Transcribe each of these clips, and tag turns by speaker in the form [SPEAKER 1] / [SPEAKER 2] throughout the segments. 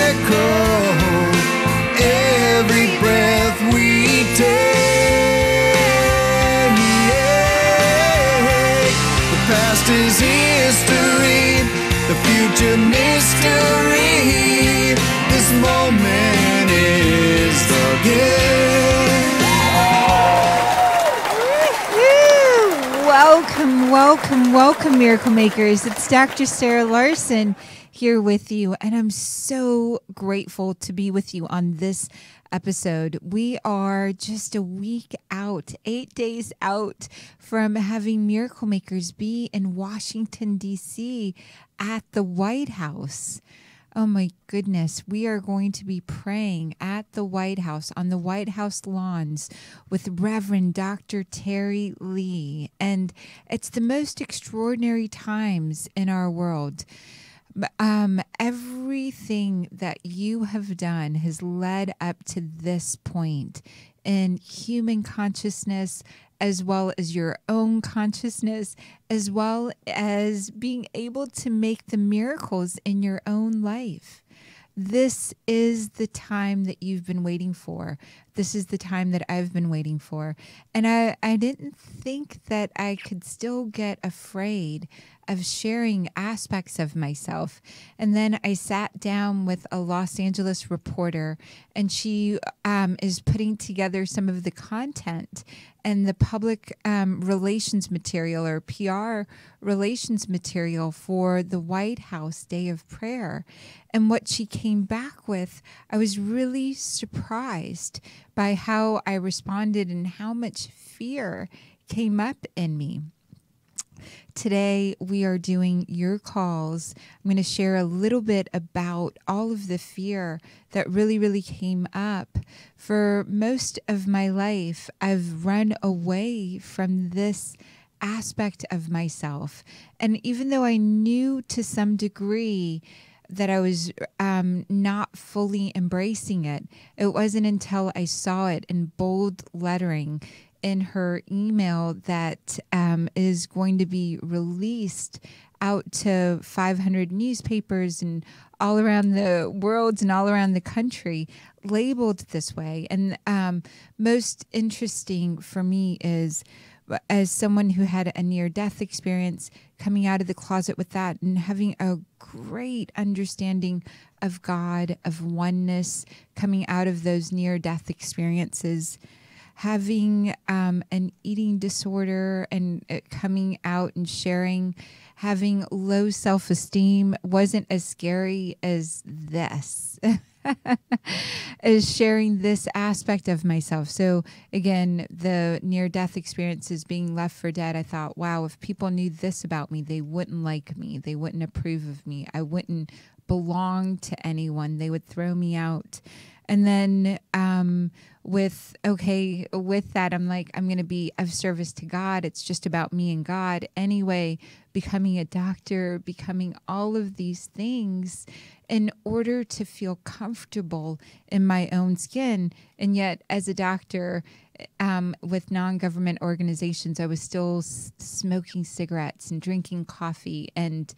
[SPEAKER 1] miracle every breath we take. The past is history, the future mystery. This moment is the gift.
[SPEAKER 2] Welcome, Miracle Makers. It's Dr. Sarah Larsen here with you, and I'm so grateful to be with you on this episode. We are just a week out, 8 days out from having Miracle Makers be in Washington, D.C. at the White House. Oh my goodness, we are going to be praying at the White House, on the White House lawns with Reverend Dr. Terry Lee. And it's the most extraordinary times in our world. Everything that you have done has led up to this point in human consciousness, as well as your own consciousness, as well as being able to make the miracles in your own life. This is the time that you've been waiting for. This is the time that I've been waiting for. And I didn't think that I could still get afraid of sharing aspects of myself. And then I sat down with a Los Angeles reporter, and she is putting together some of the content and the public relations material, or PR relations material, for the White House Day of Prayer. And what she came back with, I was really surprised by how I responded and how much fear came up in me. Today, we are doing your calls. I'm going to share a little bit about all of the fear that really came up. For most of my life, I've run away from this aspect of myself. And even though I knew to some degree that I was not fully embracing it, it wasn't until I saw it in bold lettering in her email that is going to be released out to 500 newspapers and all around the world and all around the country, labeled this way. And most interesting for me is, as someone who had a near-death experience, coming out of the closet with that and having a great understanding of God, of oneness, coming out of those near-death experiences, having an eating disorder and coming out and sharing, having low self-esteem wasn't as scary as this, as sharing this aspect of myself. So again, the near-death experiences, being left for dead, I thought, wow, if people knew this about me, they wouldn't like me. They wouldn't approve of me. I wouldn't belong to anyone. They would throw me out. And then with that, I'm like, I'm going to be of service to God. It's just about me and God. Anyway, becoming a doctor, becoming all of these things in order to feel comfortable in my own skin. And yet, as a doctor with non-government organizations, I was still smoking cigarettes and drinking coffee and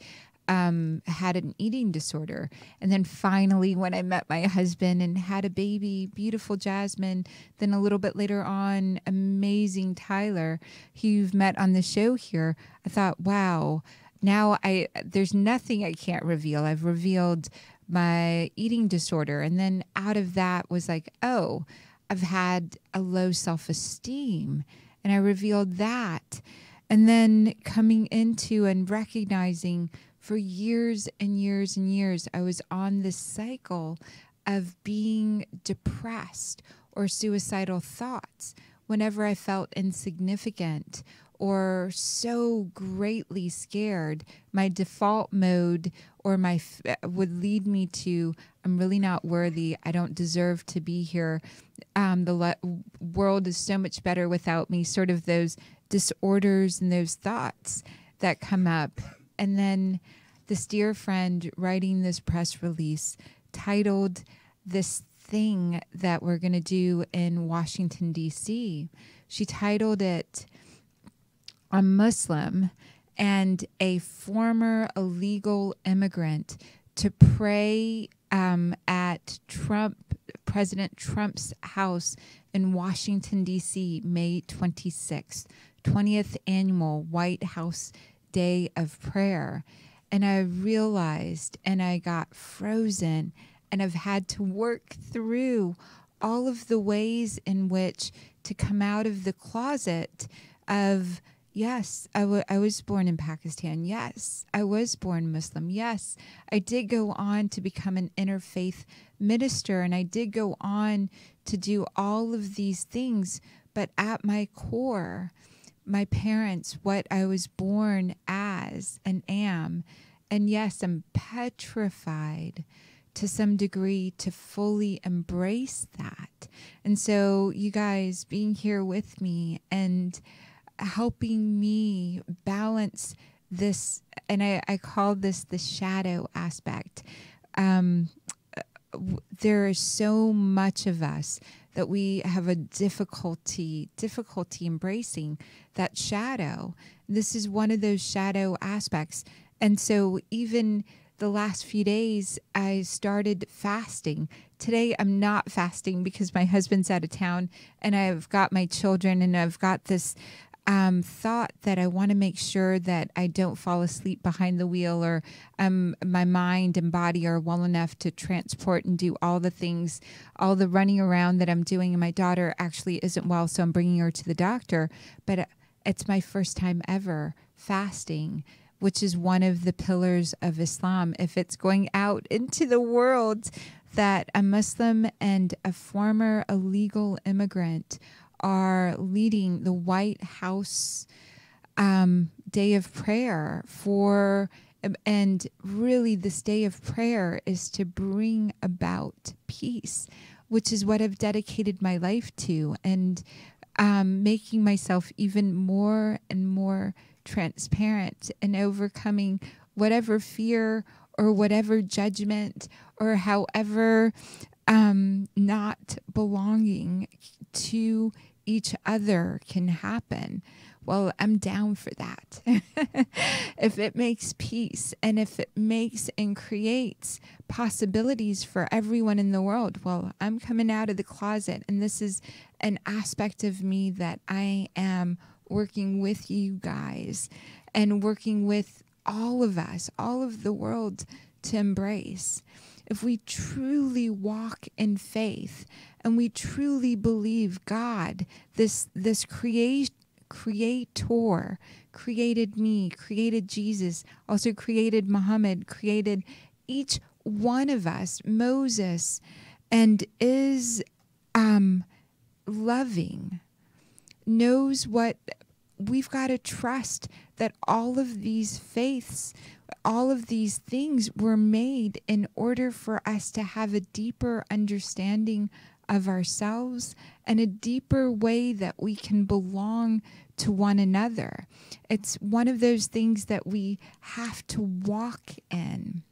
[SPEAKER 2] had an eating disorder. And then finally, when I met my husband and had a baby, beautiful Jasmine, then a little bit later on, amazing Tyler, who you've met on the show here, I thought, wow, now there's nothing I can't reveal. I've revealed my eating disorder. And then out of that was like, oh, I've had a low self-esteem. And I revealed that. And then coming into and recognizing for years and years and years, I was on this cycle of being depressed or suicidal thoughts whenever I felt insignificant or so greatly scared. My default mode or would lead me to, I'm really not worthy. I don't deserve to be here. The world is so much better without me. Sort of those disorders and those thoughts that come up. And then this dear friend writing this press release titled this thing that we're going to do in Washington, D.C. She titled it, "A Muslim and a former illegal immigrant to pray at President Trump's house in Washington, D.C., May 26th, 20th annual White House Day of Prayer. And I realized, and I got frozen, and I've had to work through all of the ways in which to come out of the closet of, yes, I was born in Pakistan. Yes, I was born Muslim. Yes, I did go on to become an interfaith minister, and I did go on to do all of these things. But at my core, my parents, what I was born as and am, and yes, I'm petrified to some degree to fully embrace that. And so you guys being here with me and helping me balance this, and I call this the shadow aspect. There is so much of us that we have a difficulty embracing that shadow. This is one of those shadow aspects. And so even the last few days, I started fasting. Today, I'm not fasting because my husband's out of town and I've got my children, and I've got this thought that I want to make sure that I don't fall asleep behind the wheel, or my mind and body are well enough to transport and do all the things, all the running around that I'm doing. And my daughter actually isn't well, so I'm bringing her to the doctor. But it's my first time ever fasting, which is one of the pillars of Islam. If it's going out into the world that a Muslim and a former illegal immigrant are leading the White House Day of Prayer for, and really this Day of Prayer is to bring about peace, which is what I've dedicated my life to, and making myself even more and more transparent and overcoming whatever fear or whatever judgment or however not belonging to each other can happen. Well, I'm down for that. If it makes peace and if it makes and creates possibilities for everyone in the world, well, I'm coming out of the closet. And this is an aspect of me that I am working with you guys and working with all of us, all of the world to embrace. If we truly walk in faith and we truly believe God, this creator created me, created Jesus, also created Muhammad, created each one of us, Moses, and is loving, knows what we've got to trust, that all of these faiths, all of these things were made in order for us to have a deeper understanding of ourselves and a deeper way that we can belong to one another. It's one of those things that we have to walk in.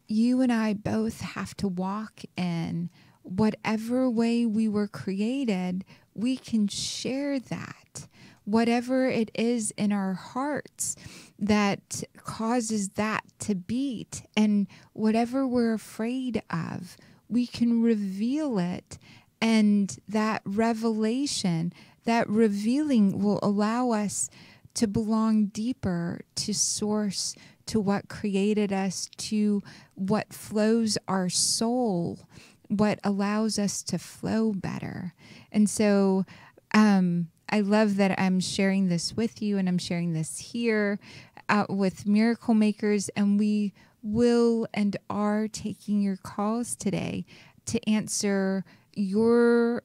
[SPEAKER 2] You and I both have to walk in whatever way we were created. We can share that. Whatever it is in our hearts that causes that to beat, and whatever we're afraid of, we can reveal it. And that revelation, that revealing will allow us to belong deeper to source, to what created us, to what flows our soul, what allows us to flow better. And so I love that I'm sharing this with you, and I'm sharing this here with Miracle Makers, and we will and are taking your calls today to answer your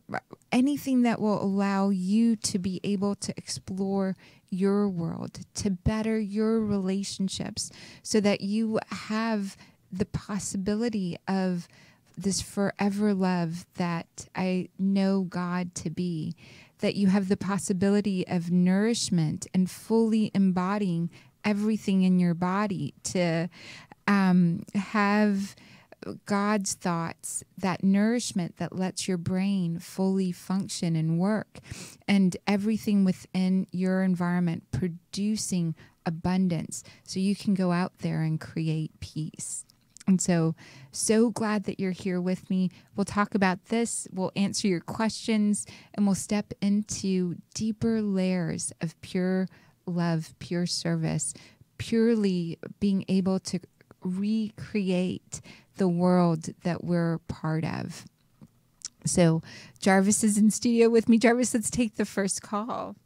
[SPEAKER 2] anything that will allow you to be able to explore your world, to better your relationships, so that you have the possibility of this forever love that I know God to be, that you have the possibility of nourishment and fully embodying everything in your body, to have God's thoughts, that nourishment that lets your brain fully function and work, and everything within your environment producing abundance so you can go out there and create peace. And so glad that you're here with me. We'll talk about this, we'll answer your questions, and we'll step into deeper layers of pure love, pure service, purely being able to recreate the world that we're part of. So Jarvis is in studio with me. Jarvis, let's take the first call.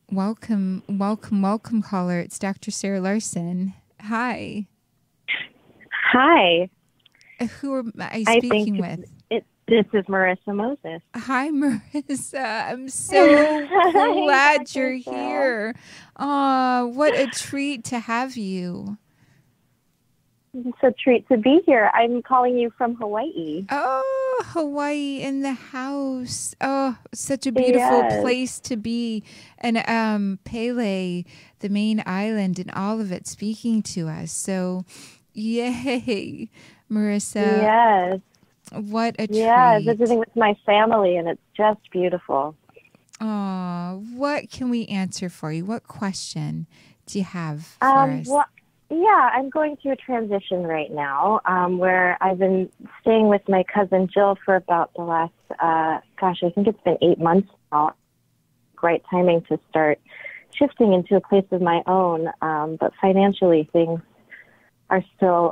[SPEAKER 2] Welcome, welcome, welcome, caller. It's Dr. Sarah Larsen. Hi.
[SPEAKER 3] Hi.
[SPEAKER 2] Who am I speaking with?
[SPEAKER 3] This is Marissa Moses.
[SPEAKER 2] Hi, Marissa. I'm so glad you're here. What a treat to have you.
[SPEAKER 3] It's a treat to be here. I'm calling you from Hawaii.
[SPEAKER 2] Oh, Hawaii in the house. Oh, such a beautiful place to be. And Pele, the main island, and all of it speaking to us. So, yay, Marissa.
[SPEAKER 3] Yes.
[SPEAKER 2] What a treat.
[SPEAKER 3] Yeah, visiting with my family, and it's just beautiful.
[SPEAKER 2] Oh, what can we answer for you? What question do you have for us?
[SPEAKER 3] Well, yeah, I'm going through a transition right now where I've been staying with my cousin Jill for about the last, I think it's been 8 months now. Great timing to start shifting into a place of my own, but financially things are still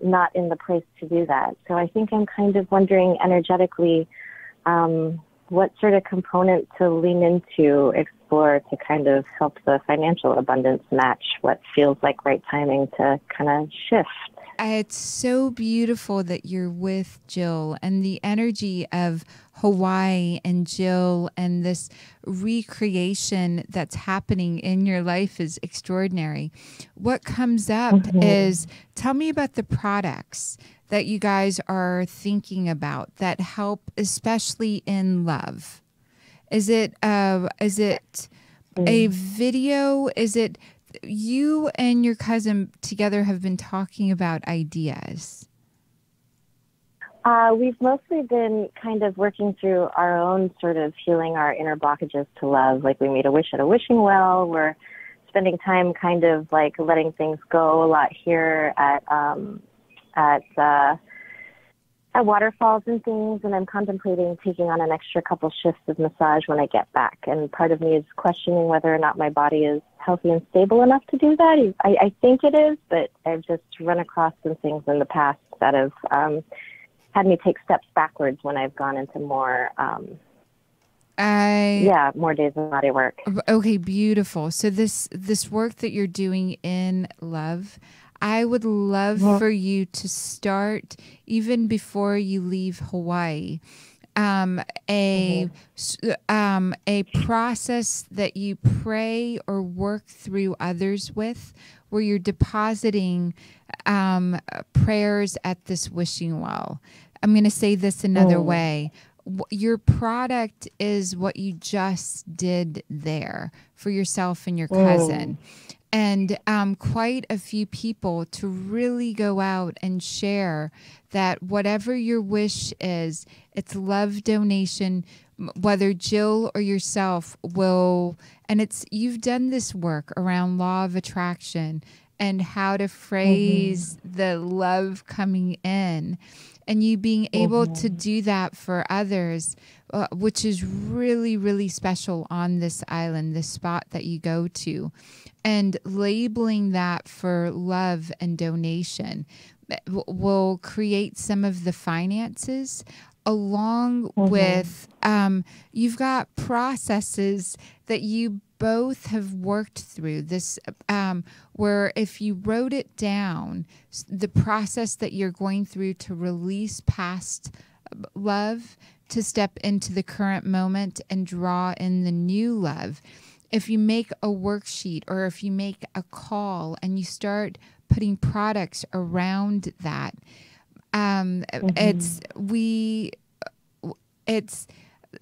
[SPEAKER 3] not in the place to do that. So I think I'm kind of wondering energetically what sort of component to lean into, explore to kind of help the financial abundance match what feels like right timing to kind of shift.
[SPEAKER 2] It's so beautiful that you're with Jill, and the energy of Hawaii and Jill and this recreation that's happening in your life is extraordinary. What comes up is, tell me about the products that you guys are thinking about that help, especially in love. Is it a video? Is it you and your cousin together have been talking about ideas?
[SPEAKER 3] We've mostly been kind of working through our own sort of healing our inner blockages to love. Like we made a wish at a wishing well. We're spending time kind of like letting things go a lot here at waterfalls and things, and I'm contemplating taking on an extra couple shifts of massage when I get back. And part of me is questioning whether or not my body is healthy and stable enough to do that. I think it is, but I've just run across some things in the past that have had me take steps backwards when I've gone into more more days of body work.
[SPEAKER 2] Okay, beautiful. So this work that you're doing in love, I would love for you to start even before you leave Hawaii, a process that you pray or work through others with, where you're depositing prayers at this wishing well. I'm going to say this another way. Your product is what you just did there for yourself and your cousin. And quite a few people to really go out and share that whatever your wish is, it's love donation, whether Jill or yourself will, and you've done this work around law of attraction and how to phrase the love coming in, and you being able to do that for others, which is really, really special on this island, this spot that you go to. And labeling that for love and donation will create some of the finances, along with you've got processes that you both have worked through. This where if you wrote it down, the process that you're going through to release past love, to step into the current moment and draw in the new love. If you make a worksheet or if you make a call and you start putting products around that,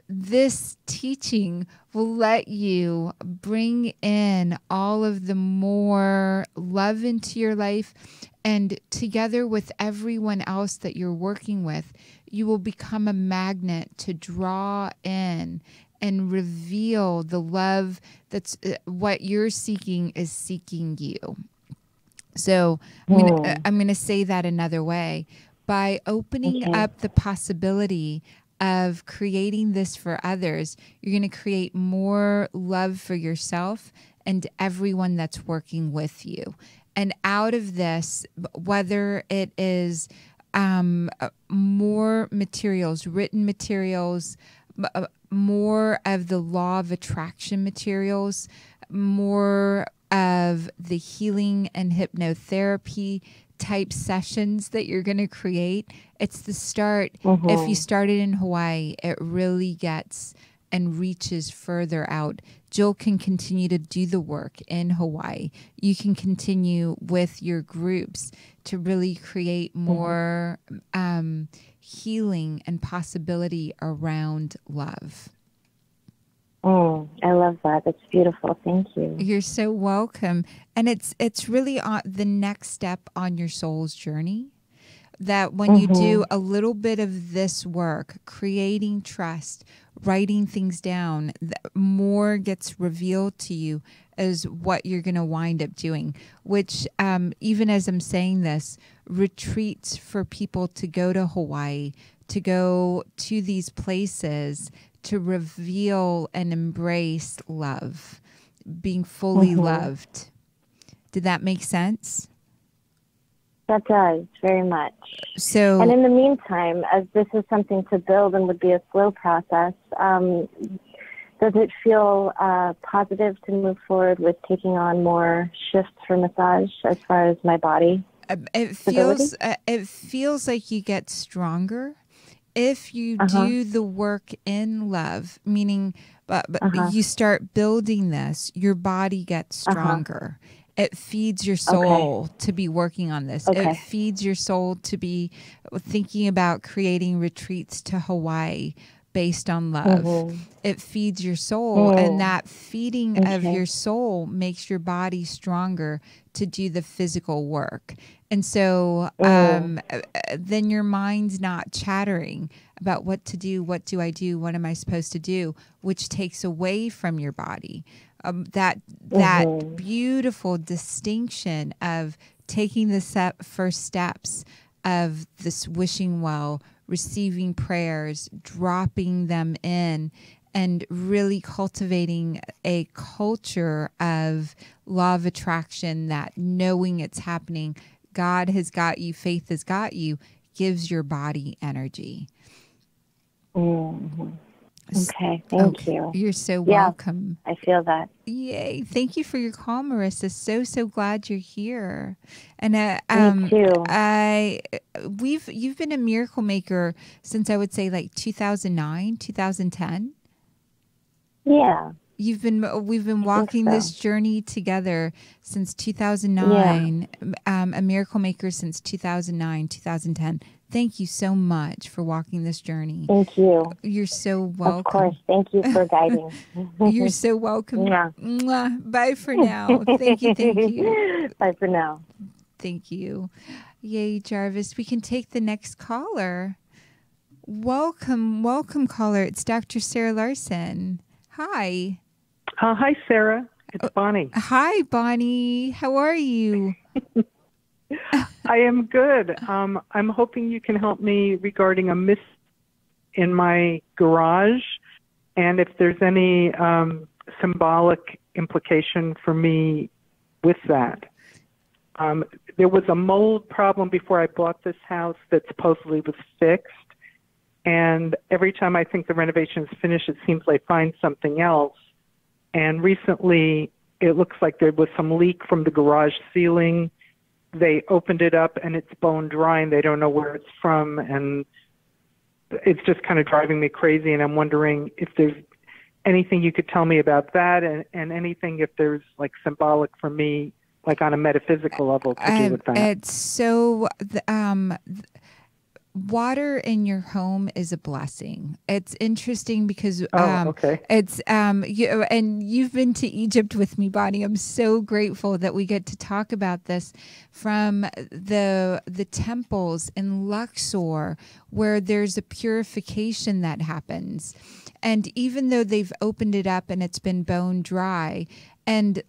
[SPEAKER 2] this teaching will let you bring in all of the more love into your life, and together with everyone else that you're working with, you will become a magnet to draw in and reveal the love that's what you're seeking is seeking you. So I'm gonna say that another way. By opening
[SPEAKER 3] Okay.
[SPEAKER 2] up the possibility of creating this for others, you're going to create more love for yourself and everyone that's working with you. And out of this, whether it is more materials, written materials, more of the law of attraction materials, more of the healing and hypnotherapy type sessions that you're going to create. It's the start. If you started in Hawaii, it really gets and reaches further out. Jill can continue to do the work in Hawaii. You can continue with your groups to really create more healing and possibility around love.
[SPEAKER 3] I love that. That's beautiful. Thank you.
[SPEAKER 2] You're so welcome. And it's really the next step on your soul's journey. That when you do a little bit of this work, creating trust, writing things down, more gets revealed to you as what you're going to wind up doing. Which, even as I'm saying this, retreats for people to go to Hawaii, to go to these places, to reveal and embrace love, being fully loved. Did that make sense?
[SPEAKER 3] That does, very much.
[SPEAKER 2] So,
[SPEAKER 3] and in the meantime, as this is something to build and would be a slow process, does it feel positive to move forward with taking on more shifts for massage as far as my body?
[SPEAKER 2] It feels like you get stronger if you do the work in love, meaning you start building this, your body gets stronger. It feeds your soul to be working on this. It feeds your soul to be thinking about creating retreats to Hawaii based on love. It feeds your soul, and that feeding of your soul makes your body stronger to do the physical work. And so then your mind's not chattering about what to do, what do I do, what am I supposed to do, which takes away from your body. That beautiful distinction of taking the first steps of this wishing well, receiving prayers, dropping them in, and really cultivating a culture of law of attraction, that knowing it's happening, God has got you, faith has got you, gives your body energy.
[SPEAKER 3] Okay, thank you.
[SPEAKER 2] You're so welcome.
[SPEAKER 3] I feel that.
[SPEAKER 2] Yay. Thank you for your call, Marissa. So glad you're here. And
[SPEAKER 3] Me too.
[SPEAKER 2] You've been a miracle maker since I would say like 2009, 2010.
[SPEAKER 3] Yeah.
[SPEAKER 2] We've been walking this journey together since 2009. A miracle maker since 2009, 2010. Thank you so much for walking this journey.
[SPEAKER 3] Thank you.
[SPEAKER 2] You're so welcome.
[SPEAKER 3] Of course. Thank you for guiding.
[SPEAKER 2] You're so welcome. Mwah. Bye for now. Thank you.
[SPEAKER 3] Bye for now.
[SPEAKER 2] Thank you. Yay, Jarvis. We can take the next caller. Welcome, caller. It's Dr. Sarah Larsen. Hi.
[SPEAKER 4] Hi, Sarah. It's Bonnie.
[SPEAKER 2] Hi, Bonnie. How are you?
[SPEAKER 4] I am good. I'm hoping you can help me regarding a mist in my garage, and if there's any symbolic implication for me with that. There was a mold problem before I bought this house that supposedly was fixed, and every time I think the renovation is finished, it seems like I find something else. And recently, it looks like there was some leak from the garage ceiling. They opened it up, and it's bone dry, and they don't know where it's from, and it's just kind of driving me crazy, and I'm wondering if there's anything you could tell me about that, and anything if there's, like, symbolic for me, like on a metaphysical level to do with that.
[SPEAKER 2] It's so... water in your home is a blessing. It's interesting because it's and you've been to Egypt with me, Bonnie. I'm so grateful that we get to talk about this from the temples in Luxor, where there's a purification that happens. And even though they've opened it up and it's been bone dry, and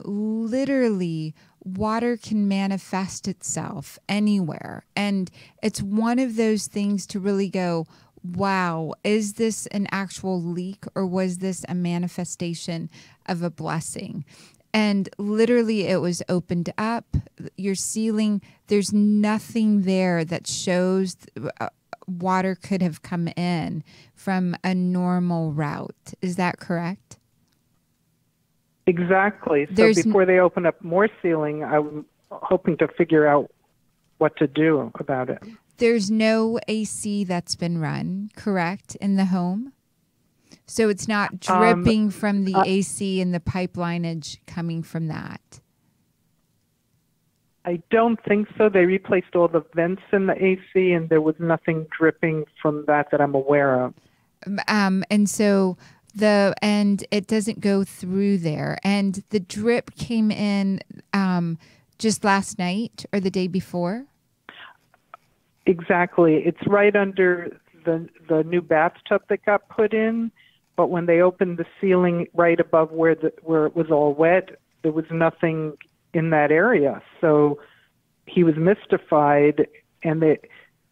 [SPEAKER 2] literally water can manifest itself anywhere. And it's one of those things to really go, wow, is this an actual leak or was this a manifestation of a blessing? And literally it was opened up. Your ceiling, there's nothing there that shows water could have come in from a normal route. Is that correct?
[SPEAKER 4] Exactly. So before they open up more ceiling, I'm hoping to figure out what to do about it.
[SPEAKER 2] There's no AC that's been run, correct, in the home? So it's not dripping from the AC and the pipelinage coming from that?
[SPEAKER 4] I don't think so. They replaced all the vents in the AC, and there was nothing dripping from that I'm aware of.
[SPEAKER 2] And so and it doesn't go through there. And the drip came in just last night or the day before?
[SPEAKER 4] Exactly. It's right under the new bathtub that got put in, but when they opened the ceiling right above where it was all wet, there was nothing in that area. So he was mystified, and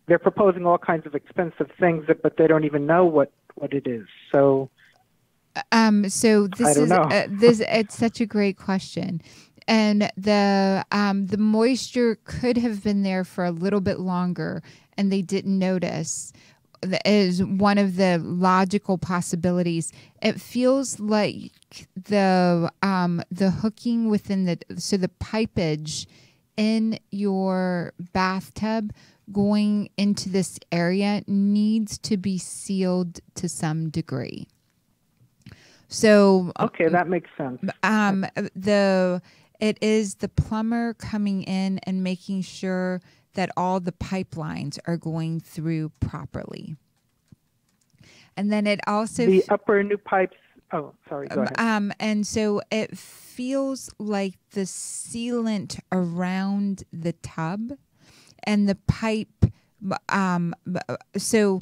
[SPEAKER 4] they're proposing all kinds of expensive things, but they don't even know what it is. So
[SPEAKER 2] so this
[SPEAKER 4] I don't know.
[SPEAKER 2] It's such a great question. And the moisture could have been there for a little bit longer and they didn't notice. That is one of the logical possibilities. It feels like the hooking within the pipage in your bathtub going into this area needs to be sealed to some degree. So
[SPEAKER 4] okay, that makes sense.
[SPEAKER 2] It is the plumber coming in and making sure that all the pipelines are going through properly. And then it also
[SPEAKER 4] the upper new pipes. Oh, sorry. Go ahead.
[SPEAKER 2] And so it feels like the sealant around the tub and the pipe. So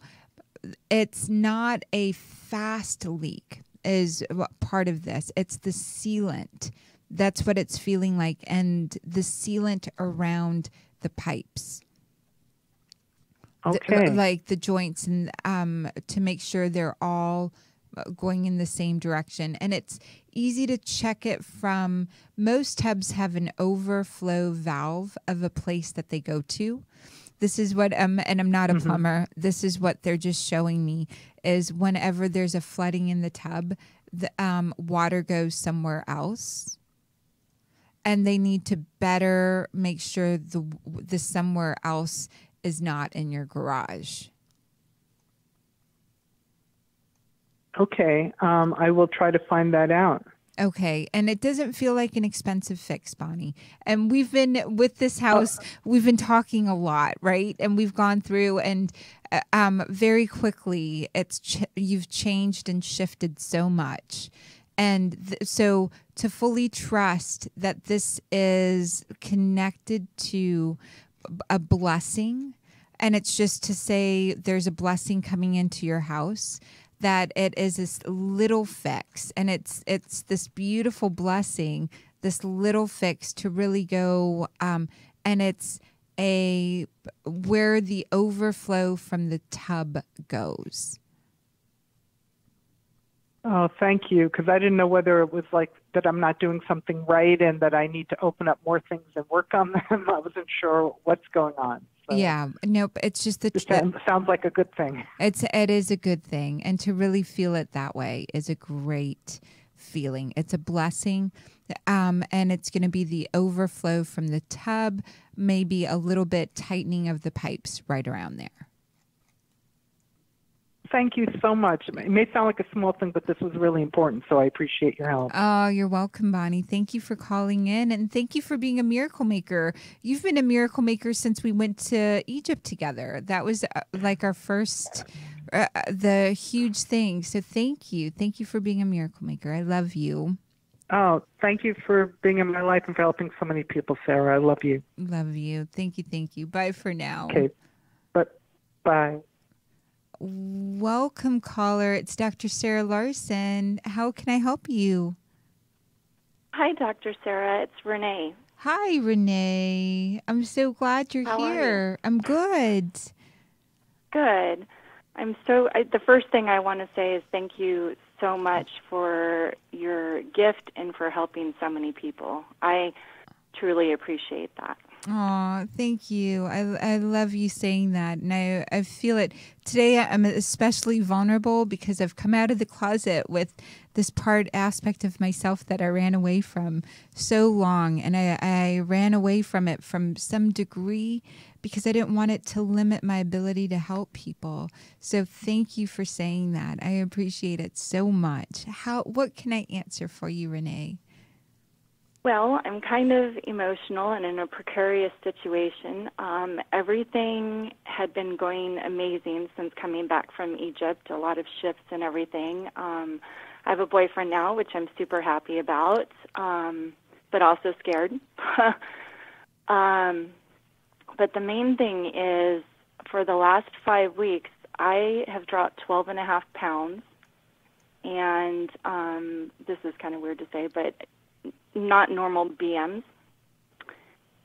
[SPEAKER 2] it's not a fast leak is part of this. It's the sealant. That's what it's feeling like. And the sealant around the pipes.
[SPEAKER 4] Okay.
[SPEAKER 2] Like the joints and to make sure they're all going in the same direction. And it's easy to check it from, most tubs have an overflow valve of a place that they go to. This is what, and I'm not a plumber, this is what they're just showing me, is whenever there's a flooding in the tub, the water goes somewhere else. And they need to better make sure the somewhere else is not in your garage.
[SPEAKER 4] Okay, I will try to find that out.
[SPEAKER 2] Okay, and it doesn't feel like an expensive fix, Bonnie. And we've been with this house, we've been talking a lot, right? And we've gone through and very quickly, you've changed and shifted so much. And so to fully trust that this is connected to a blessing, and it's just to say there's a blessing coming into your house, that it is this little fix, and it's this beautiful blessing, this little fix to really go, and it's where the overflow from the tub goes.
[SPEAKER 4] Oh, thank you, because I didn't know whether it was like that I'm not doing something right and that I need to open up more things and work on them. I wasn't sure what's going on. So
[SPEAKER 2] yeah, nope. It's just
[SPEAKER 4] it sounds like a good thing.
[SPEAKER 2] It is a good thing, and to really feel it that way is a great feeling. It's a blessing, and it's going to be the overflow from the tub, maybe a little bit tightening of the pipes right around there.
[SPEAKER 4] Thank you so much. It may sound like a small thing, but this was really important, so I appreciate your help.
[SPEAKER 2] Oh, you're welcome, Bonnie. Thank you for calling in, and thank you for being a miracle maker. You've been a miracle maker since we went to Egypt together. That was like our first, the huge thing. So thank you. Thank you for being a miracle maker. I love you.
[SPEAKER 4] Oh, thank you for being in my life and for helping so many people, Sarah. I love you.
[SPEAKER 2] Love you. Thank you. Thank you. Bye for now.
[SPEAKER 4] Okay, but bye.
[SPEAKER 2] Welcome, caller. It's Dr. Sarah Larsen. How can I help you?
[SPEAKER 5] Hi, Dr. Sarah. It's Renee.
[SPEAKER 2] Hi, Renee. I'm so glad you're
[SPEAKER 5] How are you?
[SPEAKER 2] here. I'm good.
[SPEAKER 5] Good. The first thing I want to say is thank you so much for your gift and for helping so many people. I truly appreciate that.
[SPEAKER 2] Oh, thank you. I love you saying that. And I feel it. Today I'm especially vulnerable because I've come out of the closet with this aspect of myself that I ran away from so long. And I ran away from it from some degree because I didn't want it to limit my ability to help people. So thank you for saying that. I appreciate it so much. What can I answer for you, Renee?
[SPEAKER 5] Well, I'm kind of emotional and in a precarious situation. Everything had been going amazing since coming back from Egypt, a lot of shifts and everything. I have a boyfriend now, which I'm super happy about, but also scared. But the main thing is, for the last 5 weeks, I have dropped 12.5 pounds, and this is kind of weird to say, but not normal BMs.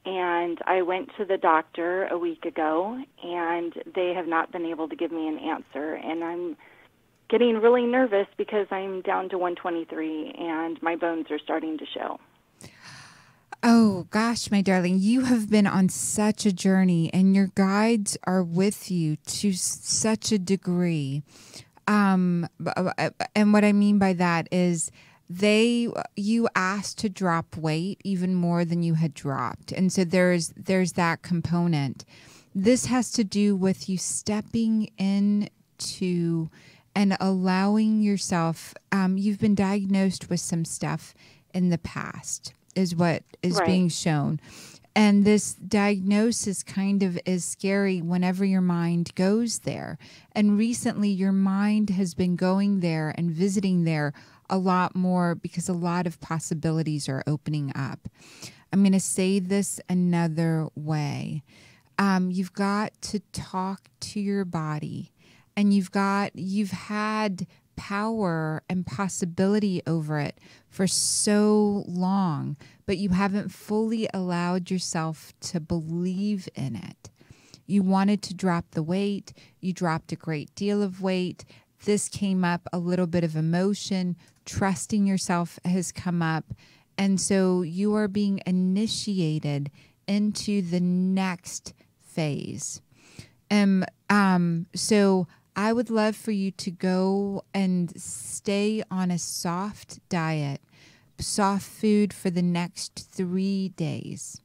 [SPEAKER 5] And I went to the doctor a week ago, and they have not been able to give me an answer. And I'm getting really nervous because I'm down to 123, and my bones are starting to show.
[SPEAKER 2] Oh, gosh, my darling, you have been on such a journey, and your guides are with you to such a degree. And what I mean by that is you asked to drop weight even more than you had dropped. And so there's that component. This has to do with you stepping into and allowing yourself, you've been diagnosed with some stuff in the past is what is
[SPEAKER 5] Right.
[SPEAKER 2] being shown. And this diagnosis kind of is scary whenever your mind goes there. And recently your mind has been going there and visiting there a lot more because a lot of possibilities are opening up. I'm going to say this another way. You've got to talk to your body, and you've had power and possibility over it for so long, but you haven't fully allowed yourself to believe in it. You wanted to drop the weight. You dropped a great deal of weight. This came up, a little bit of emotion. Trusting yourself has come up. And so you are being initiated into the next phase. So I would love for you to go and stay on a soft diet, soft food for the next 3 days.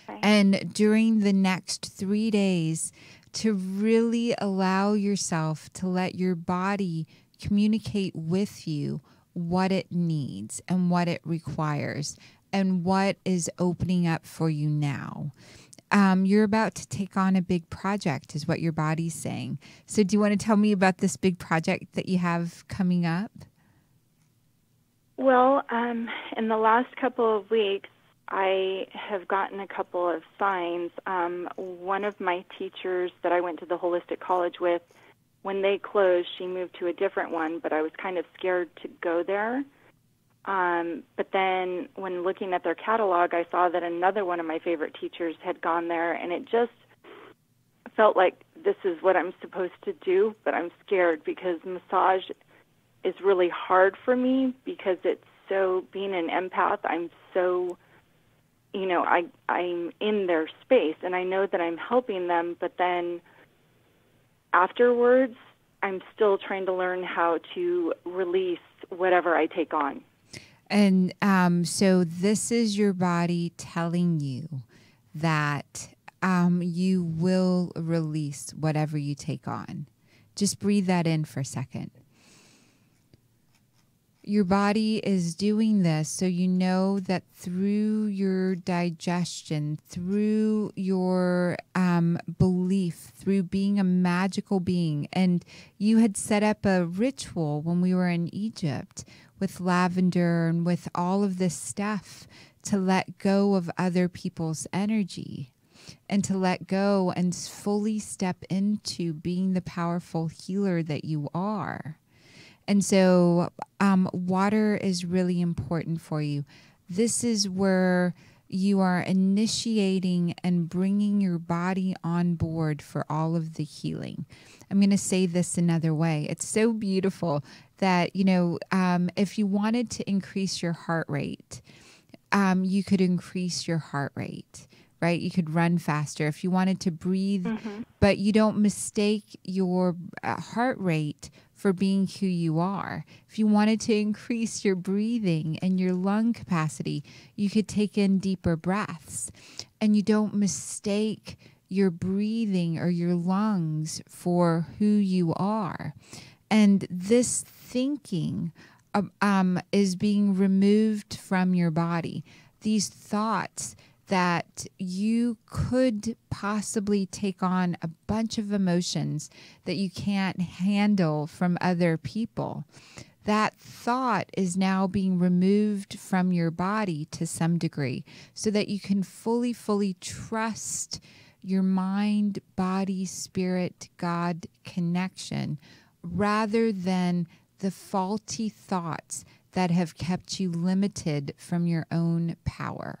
[SPEAKER 5] Okay.
[SPEAKER 2] And during the next 3 days, to really allow yourself to let your body communicate with you what it needs and what it requires and what is opening up for you now. You're about to take on a big project is what your body's saying. So do you want to tell me about this big project that you have coming up?
[SPEAKER 5] Well, in the last couple of weeks, I have gotten a couple of signs. One of my teachers that I went to the holistic college with, when they closed, she moved to a different one, but I was kind of scared to go there. But then when looking at their catalog, I saw that another one of my favorite teachers had gone there, and it just felt like this is what I'm supposed to do, but I'm scared because massage is really hard for me because it's so, being an empath, I'm so, I'm in their space, and I know that I'm helping them, but then afterwards, I'm still trying to learn how to release whatever I take on.
[SPEAKER 2] And so this is your body telling you that you will release whatever you take on. Just breathe that in for a second. Your body is doing this so you know that through your digestion, through your belief, through being a magical being, and you had set up a ritual when we were in Egypt with lavender and with all of this stuff to let go of other people's energy and to let go and fully step into being the powerful healer that you are. And so water is really important for you. This is where you are initiating and bringing your body on board for all of the healing. I'm going to say this another way. It's so beautiful that, if you wanted to increase your heart rate, you could increase your heart rate, right? You could run faster if you wanted to breathe, but you don't mistake your heart rate for being who you are. If you wanted to increase your breathing and your lung capacity, you could take in deeper breaths, and you don't mistake your breathing or your lungs for who you are. And this thinking is being removed from your body. These thoughts that you could possibly take on a bunch of emotions that you can't handle from other people. That thought is now being removed from your body to some degree so that you can fully trust your mind, body, spirit, God connection rather than the faulty thoughts that have kept you limited from your own power.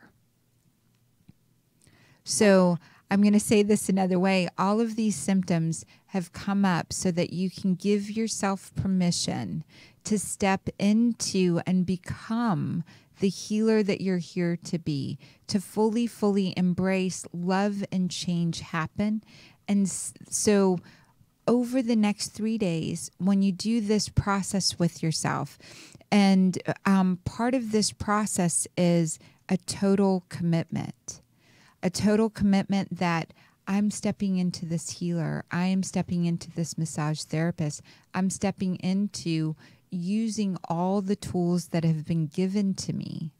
[SPEAKER 2] So I'm going to say this another way. All of these symptoms have come up so that you can give yourself permission to step into and become the healer that you're here to be, to fully embrace love and change happen. And so over the next 3 days, when you do this process with yourself, and part of this process is a total commitment that I'm stepping into this healer. I am stepping into this massage therapist. I'm stepping into using all the tools that have been given to me.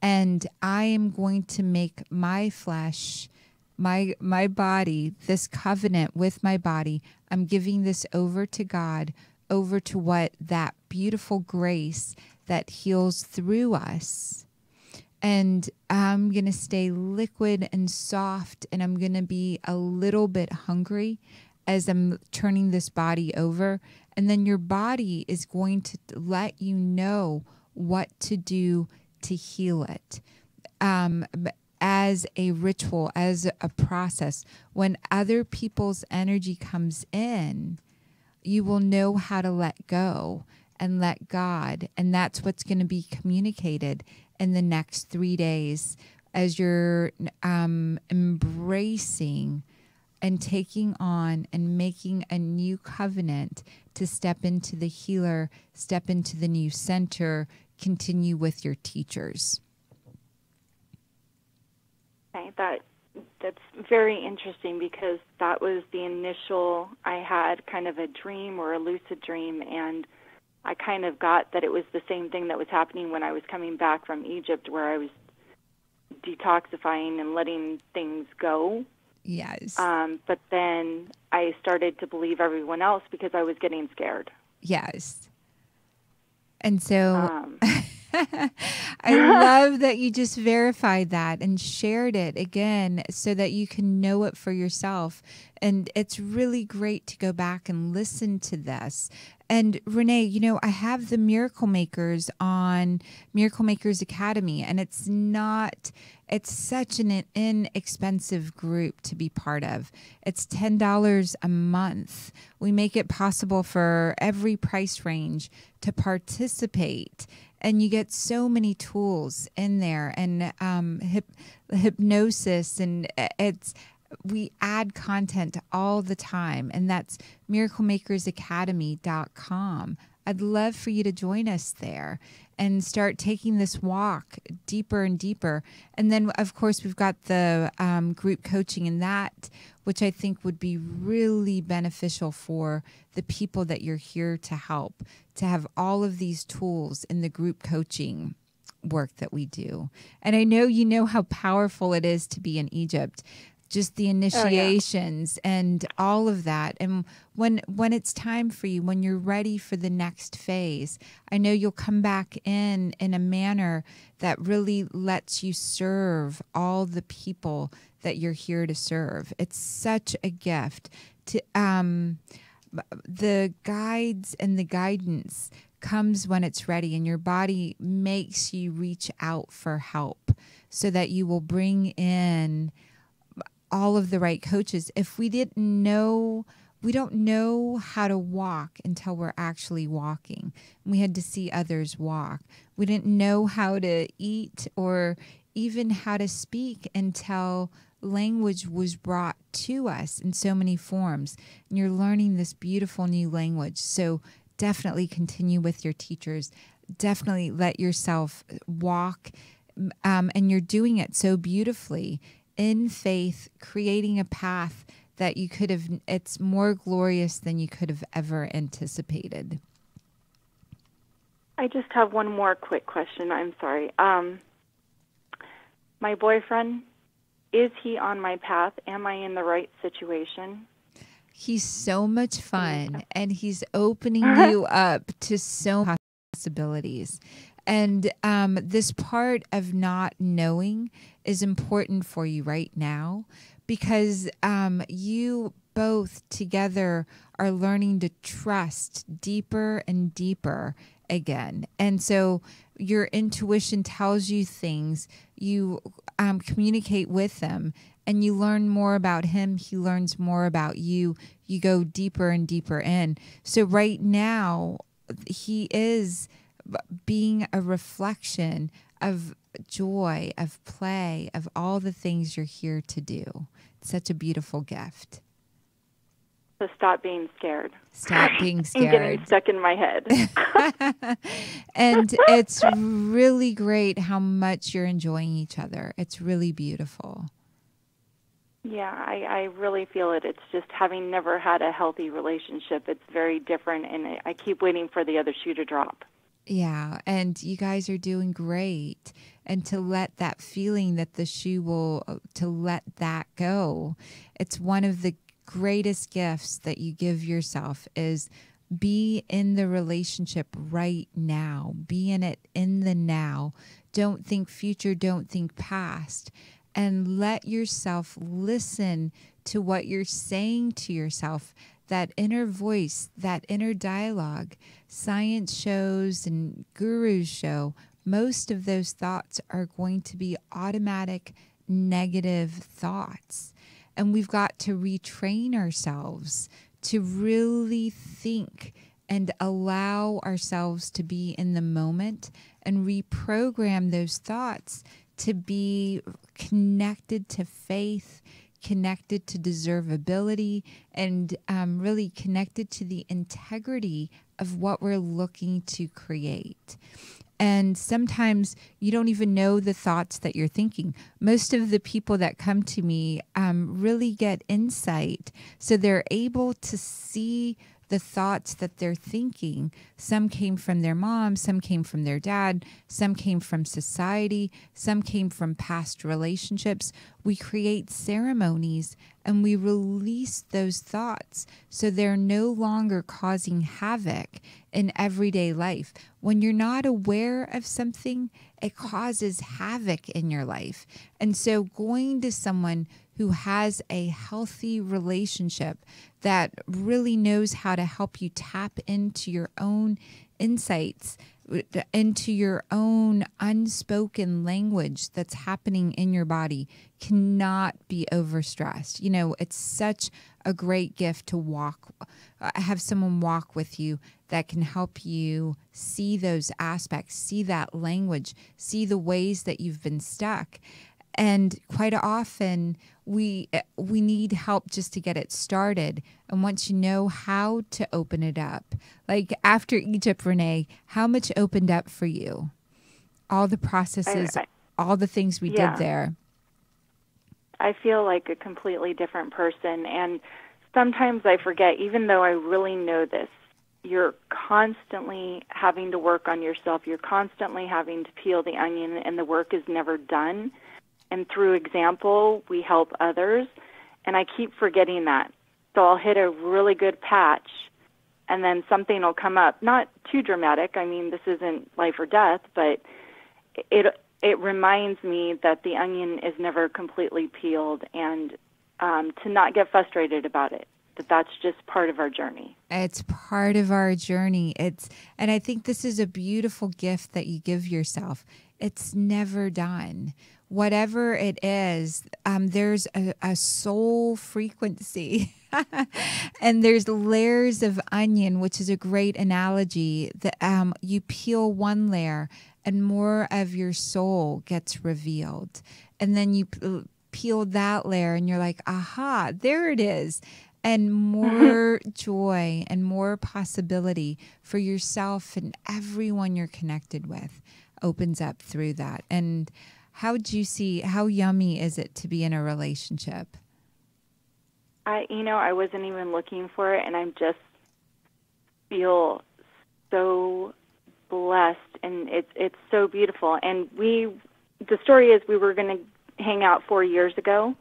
[SPEAKER 2] And I am going to make my flesh, my body, this covenant with my body. I'm giving this over to God, over to what that beautiful grace that heals through us. And I'm going to stay liquid and soft, and I'm going to be a little bit hungry as I'm turning this body over. And then your body is going to let you know what to do to heal it. As a ritual, as a process, when other people's energy comes in, you will know how to let go and let God. And that's what's going to be communicated in the next 3 days as you're embracing and taking on and making a new covenant to step into the healer, step into the new center, continue with your teachers.
[SPEAKER 5] Okay, that's very interesting because that was the initial, I had kind of a dream or a lucid dream, and I kind of got that it was the same thing that was happening when I was coming back from Egypt, where I was detoxifying and letting things go.
[SPEAKER 2] Yes.
[SPEAKER 5] But then I started to believe everyone else because I was getting scared.
[SPEAKER 2] Yes. And so I love that you just verified that and shared it again so that you can know it for yourself. And it's really great to go back and listen to this. And Renee, I have the Miracle Makers on Miracle Makers Academy, and it's such an inexpensive group to be part of. It's $10 a month. We make it possible for every price range to participate. And you get so many tools in there, and hypnosis, and we add content all the time, and that's miraclemakersacademy.com. I'd love for you to join us there and start taking this walk deeper and deeper. And then, of course, we've got the group coaching in that, which I think would be really beneficial for the people that you're here to help, to have all of these tools in the group coaching work that we do. And I know you know how powerful it is to be in Egypt. Just the initiations and all of that. And when it's time for you, when you're ready for the next phase, I know you'll come back in a manner that really lets you serve all the people that you're here to serve. It's such a gift to the guides and the guidance comes when it's ready, and your body makes you reach out for help so that you will bring in all of the right coaches. If we didn't know, we don't know how to walk until we're actually walking. We had to see others walk. We didn't know how to eat or even how to speak until language was brought to us in so many forms. And you're learning this beautiful new language. So definitely continue with your teachers. Definitely let yourself walk. And you're doing it so beautifully in faith, creating a path that you could have, it's more glorious than you could have ever anticipated.
[SPEAKER 5] I just have one more quick question. I'm sorry. My boyfriend, is he on my path? Am I in the right situation?
[SPEAKER 2] He's so much fun, and he's opening you up to so many possibilities. And this part of not knowing is important for you right now, because you both together are learning to trust deeper and deeper again. And so your intuition tells you things, you communicate with them, and you learn more about him. He learns more about you. You go deeper and deeper in. So right now, he is being a reflection of joy, of play, of all the things you're here to do. It's such a beautiful gift.
[SPEAKER 5] So stop being scared.
[SPEAKER 2] Stop being scared.
[SPEAKER 5] And getting stuck in my head.
[SPEAKER 2] And it's really great how much you're enjoying each other. It's really beautiful.
[SPEAKER 5] Yeah, I really feel it. It's just having never had a healthy relationship. It's very different, and I keep waiting for the other shoe to drop.
[SPEAKER 2] Yeah, and you guys are doing great. And to let that feeling that the shoe will, to let that go, it's one of the greatest gifts that you give yourself is be in the relationship right now. Be in it in the now. Don't think future, don't think past. And let yourself listen to what you're saying to yourself, that inner voice, that inner dialogue. Science shows and gurus show most of those thoughts are going to be automatic negative thoughts. And we've got to retrain ourselves to really think and allow ourselves to be in the moment and reprogram those thoughts to be connected to faith, connected to deservability, and really connected to the integrity of what we're looking to create. And sometimes you don't even know the thoughts that you're thinking. Most of the people that come to me really get insight, so they're able to see the thoughts that they're thinking. Some came from their mom, some came from their dad, some came from society, some came from past relationships. We create ceremonies and we release those thoughts so they're no longer causing havoc in everyday life. When you're not aware of something, it causes havoc in your life. And so going to someone who has a healthy relationship that really knows how to help you tap into your own insights, into your own unspoken language that's happening in your body, cannot be overstressed. You know, it's such a great gift to have someone walk with you that can help you see those aspects, see that language, see the ways that you've been stuck. And quite often, we need help just to get it started. And once you know how to open it up, like after Egypt, Renee, how much opened up for you? All the processes, all the things we did there.
[SPEAKER 5] I feel like a completely different person. And sometimes I forget, even though I really know this, you're constantly having to work on yourself. You're constantly having to peel the onion, and the work is never done. And through example, we help others. And I keep forgetting that. So I'll hit a really good patch, and then something will come up. Not too dramatic. I mean, this isn't life or death, but it reminds me that the onion is never completely peeled, and to not get frustrated about it. that that's just part of our journey.
[SPEAKER 2] It's part of our journey. And I think this is a beautiful gift that you give yourself. It's never done. Whatever it is, there's a soul frequency and there's layers of onion, which is a great analogy that you peel one layer and more of your soul gets revealed. And then you peel that layer and you're like, aha, there it is. And more joy and more possibility for yourself and everyone you're connected with opens up through that. And how juicy, how yummy is it to be in a relationship?
[SPEAKER 5] I wasn't even looking for it, and I just feel so blessed, and it's so beautiful. And the story is we were going to hang out 4 years ago,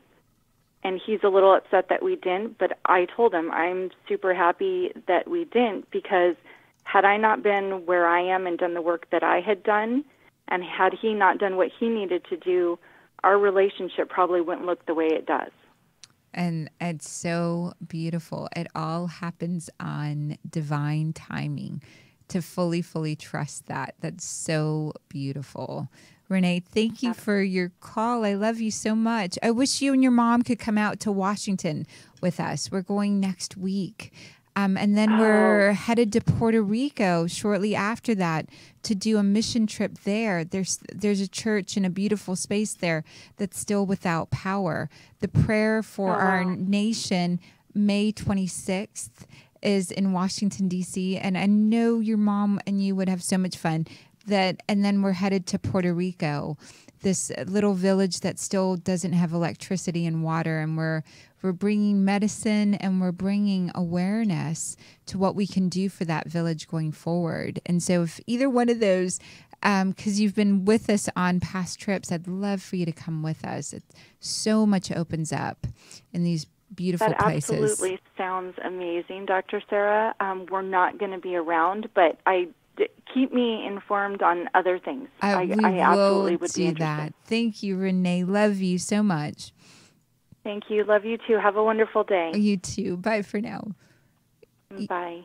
[SPEAKER 5] and he's a little upset that we didn't, but I told him I'm super happy that we didn't, because had I not been where I am and done the work that I had done, and had he not done what he needed to do, our relationship probably wouldn't look the way it does.
[SPEAKER 2] And it's so beautiful. It all happens on divine timing. To fully, fully trust that. That's so beautiful. Renee, thank you for your call. I love you so much. I wish you and your mom could come out to Washington with us. We're going next week. And then we're headed to Puerto Rico shortly after that to do a mission trip there. There's a church in a beautiful space there that's still without power. The prayer for our nation, May 26th, is in Washington, D.C. And I know your mom and you would have so much fun. And then we're headed to Puerto Rico, this little village that still doesn't have electricity and water. And we're bringing medicine and we're bringing awareness to what we can do for that village going forward. And so if either one of those, because you've been with us on past trips, I'd love for you to come with us. So much opens up in these beautiful places.
[SPEAKER 5] That absolutely sounds amazing, Dr. Sarah. We're not going to be around, but keep me informed on other things. I absolutely would be interested.
[SPEAKER 2] That. Thank you, Renee. Love you so much.
[SPEAKER 5] Thank you. Love you too. Have a wonderful day.
[SPEAKER 2] You too. Bye for now.
[SPEAKER 5] Bye.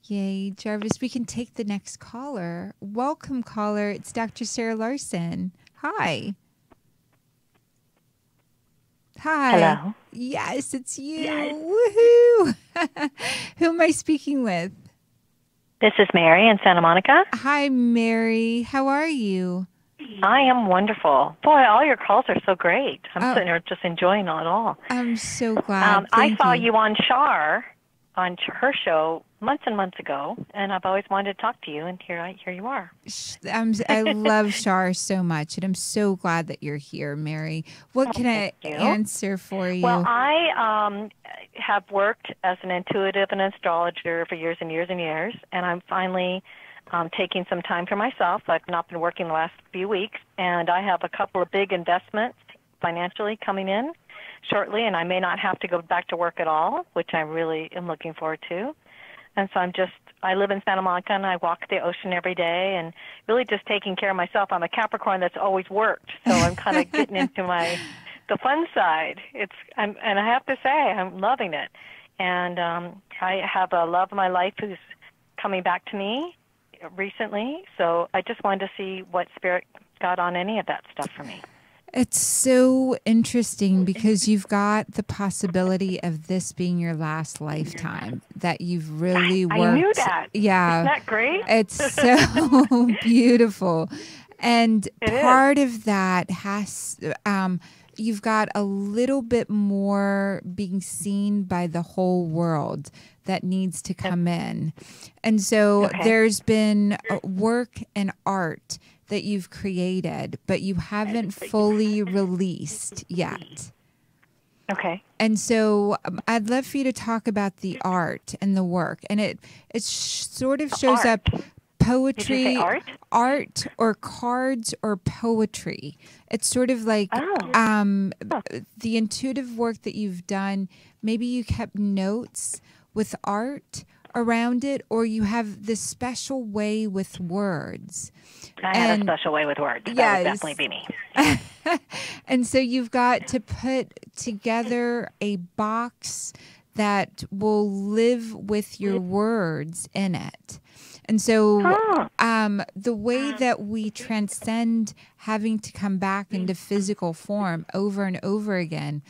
[SPEAKER 2] Yay, Jarvis. We can take the next caller. Welcome, caller. It's Dr. Sarah Larsen. Hi. Hi.
[SPEAKER 6] Hello.
[SPEAKER 2] Yes, it's you.
[SPEAKER 6] Yes.
[SPEAKER 2] Woohoo. Who am I speaking with?
[SPEAKER 6] This is Mary in Santa Monica.
[SPEAKER 2] Hi, Mary. How are you?
[SPEAKER 6] I am wonderful. Boy, all your calls are so great. I'm sitting here just enjoying it all.
[SPEAKER 2] I'm so glad.
[SPEAKER 6] I saw you on Char, on her show months and months ago, and I've always wanted to talk to you, and here you are.
[SPEAKER 2] I love Char so much, and I'm so glad that you're here, Mary. What can I answer for you?
[SPEAKER 6] Well, I have worked as an intuitive and astrologer for years and years and years, and I'm finally taking some time for myself. I've not been working the last few weeks, and I have a couple of big investments financially coming in shortly, and I may not have to go back to work at all, which I really am looking forward to. And so I live in Santa Monica, and I walk the ocean every day, and really just taking care of myself. I'm a Capricorn that's always worked, so I'm kind of getting into the fun side. And I have to say, I'm loving it. And I have a love of my life who's coming back to me recently, so I just wanted to see what Spirit got on any of that stuff for me.
[SPEAKER 2] It's so interesting because you've got the possibility of this being your last lifetime, that you've really worked.
[SPEAKER 6] I knew that.
[SPEAKER 2] Yeah.
[SPEAKER 6] Isn't that great?
[SPEAKER 2] It's so beautiful. And part of that has, you've got a little bit more being seen by the whole world that needs to come in. And so there's been work and art that you've created, but you haven't fully released yet.
[SPEAKER 6] Okay.
[SPEAKER 2] And so I'd love for you to talk about the art and the work. And it sort of shows up poetry,
[SPEAKER 6] Did you say
[SPEAKER 2] art or cards or poetry. It's sort of like the intuitive work that you've done. Maybe you kept notes with art around it, or you have this special way with words.
[SPEAKER 6] I have a special way with words. That would definitely be me.
[SPEAKER 2] And so you've got to put together a box that will live with your words in it. And so the way that we transcend having to come back into physical form over and over again,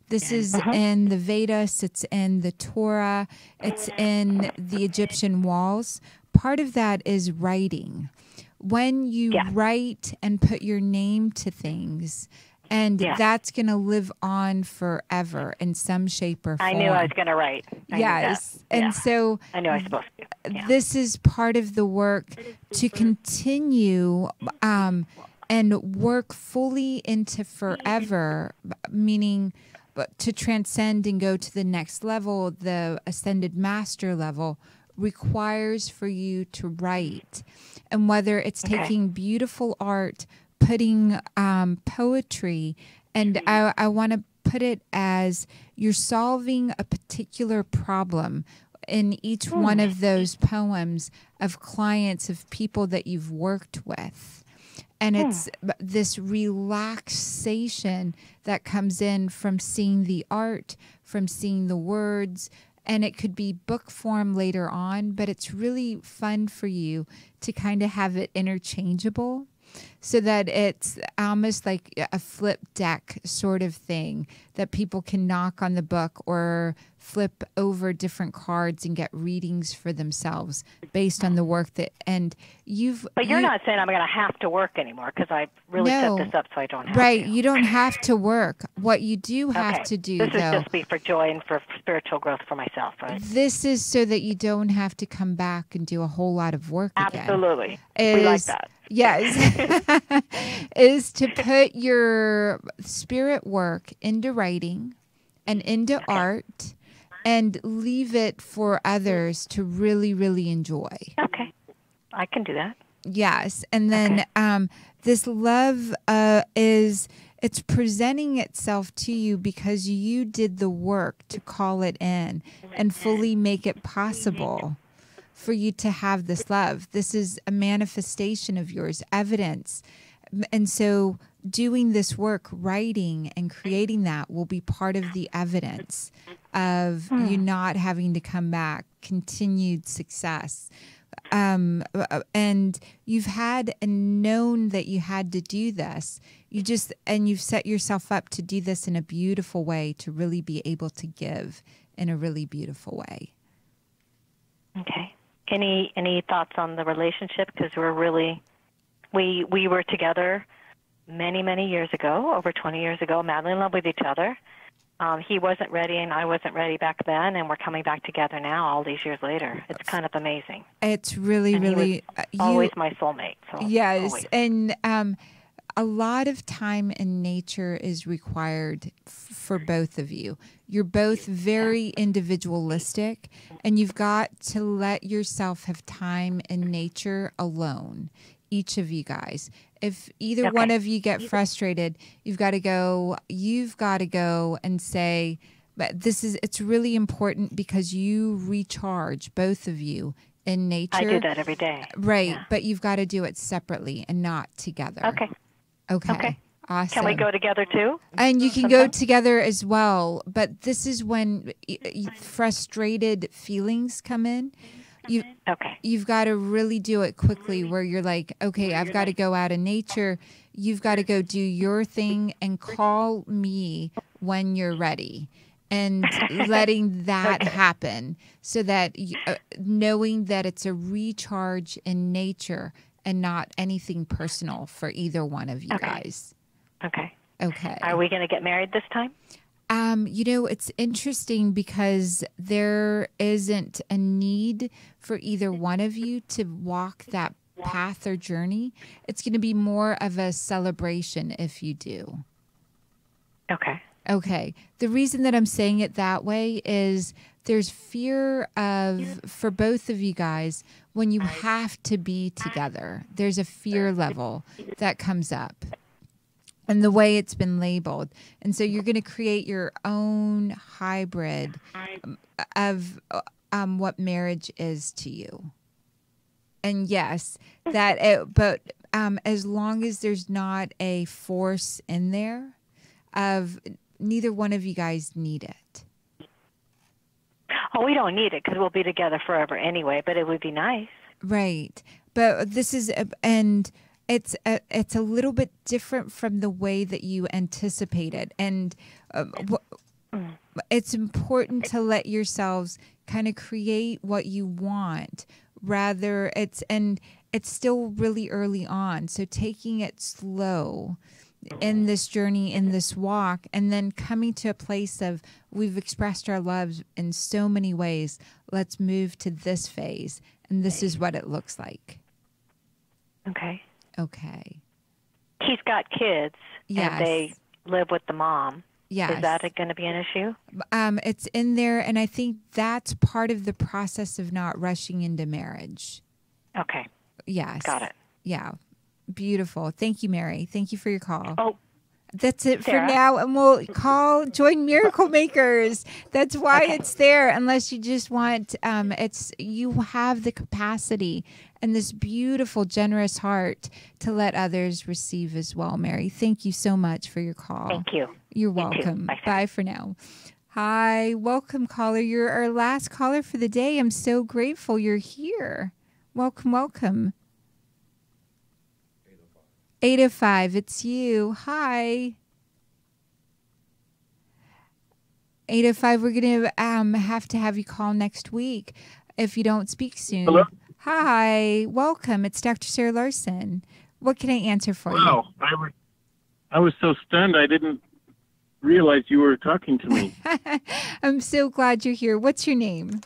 [SPEAKER 2] this is in the Vedas, it's in the Torah, it's in the Egyptian walls. Part of that is writing. When you write and put your name to things, and that's going to live on forever in some shape or form.
[SPEAKER 6] I knew I was going to write.
[SPEAKER 2] Yes. And so
[SPEAKER 6] I knew I was supposed to. Yeah.
[SPEAKER 2] This is part of the work to continue and work fully into forever, meaning to transcend and go to the next level, the ascended master level, requires for you to write. And whether it's taking beautiful art, putting poetry, and I want to put it as you're solving a particular problem in each one of those poems of clients, of people that you've worked with. And it's this relaxation that comes in from seeing the art, from seeing the words, and it could be book form later on, but it's really fun for you to kind of have it interchangeable, so that it's almost like a flip deck sort of thing that people can knock on the book or flip over different cards and get readings for themselves based on the work that, and
[SPEAKER 6] But you're not saying I'm going to have to work anymore, because I really set this up so I don't have to.
[SPEAKER 2] Right, you don't have to work. What you do have to do,
[SPEAKER 6] this
[SPEAKER 2] though.
[SPEAKER 6] This is just be for joy and for spiritual growth for myself, right?
[SPEAKER 2] This is so that you don't have to come back and do a whole lot of work again.
[SPEAKER 6] Absolutely. We like that.
[SPEAKER 2] Yes, is to put your spirit work into writing and into art and leave it for others to really, really enjoy.
[SPEAKER 6] Okay, I can do that.
[SPEAKER 2] Yes, and then this love it's presenting itself to you because you did the work to call it in and fully make it possible for you to have this love. This is a manifestation of yours, evidence. And so doing this work, writing and creating that will be part of the evidence of you not having to come back, continued success. And you've had and known that you had to do this. You've set yourself up to do this in a beautiful way, to really be able to give in a really beautiful way.
[SPEAKER 6] Okay. Any thoughts on the relationship? Because we were together many years ago, over 20 years ago, madly in love with each other. He wasn't ready and I wasn't ready back then, and we're coming back together now all these years later. It's kind of amazing.
[SPEAKER 2] It's really,
[SPEAKER 6] and
[SPEAKER 2] really...
[SPEAKER 6] he was always my soulmate. So
[SPEAKER 2] yes,
[SPEAKER 6] always.
[SPEAKER 2] And a lot of time in nature is required for both of you. You're both very individualistic, and you've got to let yourself have time in nature alone, each of you guys. If either one of you get frustrated, you've got to go and say, but it's really important because you recharge, both of you, in nature.
[SPEAKER 6] I do that every day.
[SPEAKER 2] Right, but you've got to do it separately and not together. Okay. Awesome.
[SPEAKER 6] Can we go together too?
[SPEAKER 2] And you can go together as well, but this is when frustrated feelings come in. You've got to really do it quickly, where you're like, okay, I've got to go out in nature. You've got to go do your thing and call me when you're ready, and letting that happen, so that knowing that it's a recharge in nature and not anything personal for either one of you guys.
[SPEAKER 6] Okay.
[SPEAKER 2] Are
[SPEAKER 6] we going to get married this time?
[SPEAKER 2] It's interesting because there isn't a need for either one of you to walk that path or journey. It's going to be more of a celebration if you do. Okay. The reason that I'm saying it that way is there's fear for both of you guys, when you have to be together, there's a fear level that comes up. And the way it's been labeled. And so you're going to create your own hybrid of what marriage is to you. And yes, but as long as there's not a force in there of neither one of you guys need it.
[SPEAKER 6] Oh, we don't need it because we'll be together forever anyway, but it would be nice.
[SPEAKER 2] Right. But this is, and it's a little bit different from the way that you anticipated. And it's important to let yourselves kind of create what you want. Rather, it's still really early on. So taking it slow in this journey, in this walk, and then coming to a place of we've expressed our loves in so many ways. Let's move to this phase. And this is what it looks like.
[SPEAKER 6] Okay.
[SPEAKER 2] Okay.
[SPEAKER 6] He's got kids,
[SPEAKER 2] Yes.
[SPEAKER 6] and they live with the mom.
[SPEAKER 2] Yes.
[SPEAKER 6] Is that going to be an issue?
[SPEAKER 2] It's in there, and I think that's part of the process of not rushing into marriage.
[SPEAKER 6] Okay.
[SPEAKER 2] Yes.
[SPEAKER 6] Got it.
[SPEAKER 2] Yeah. Beautiful. Thank you, Mary. Thank you for your call.
[SPEAKER 6] Oh,
[SPEAKER 2] That's it
[SPEAKER 6] Sarah?
[SPEAKER 2] for now, and we'll join Miracle Makers. That's why it's there. Unless you just want, you have the capacity and this beautiful, generous heart to let others receive as well. Mary, thank you so much for your call.
[SPEAKER 6] thank you.
[SPEAKER 2] You're
[SPEAKER 6] You too.
[SPEAKER 2] welcome.
[SPEAKER 6] Bye, Sarah.
[SPEAKER 2] Bye for now. Hi, welcome, caller. You're our last caller for the day. I'm so grateful you're here. Welcome, welcome. 805, it's you. Hi. 805, we're going to have to have you call next week if you don't speak soon.
[SPEAKER 7] Hello?
[SPEAKER 2] Hi, welcome. It's Dr. Sarah Larsen. What can I answer for you?
[SPEAKER 7] Wow, I was so stunned I didn't realize you were talking to me.
[SPEAKER 2] I'm so glad you're here. What's your name?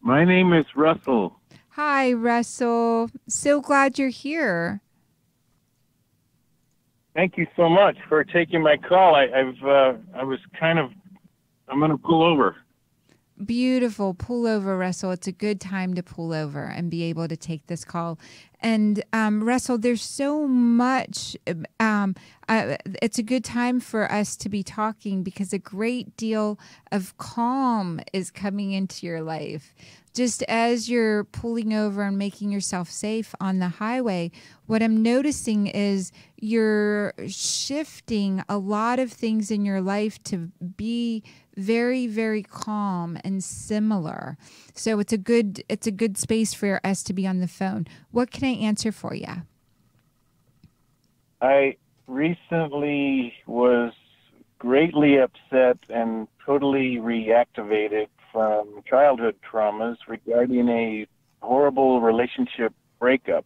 [SPEAKER 7] My name is Russell.
[SPEAKER 2] Hi, Russell. So glad you're here.
[SPEAKER 7] Thank you so much for taking my call. I'm going to pull over.
[SPEAKER 2] Beautiful. Pull over, Russell. It's a good time to pull over and be able to take this call. And Russell, there's so much. It's a good time for us to be talking because a great deal of calm is coming into your life. Just as you're pulling over and making yourself safe on the highway, what I'm noticing is you're shifting a lot of things in your life to be very, very calm and similar. So it's a good space for us to be on the phone. What can I answer for you?
[SPEAKER 7] I recently was greatly upset and totally reactivated from childhood traumas regarding a horrible relationship breakup.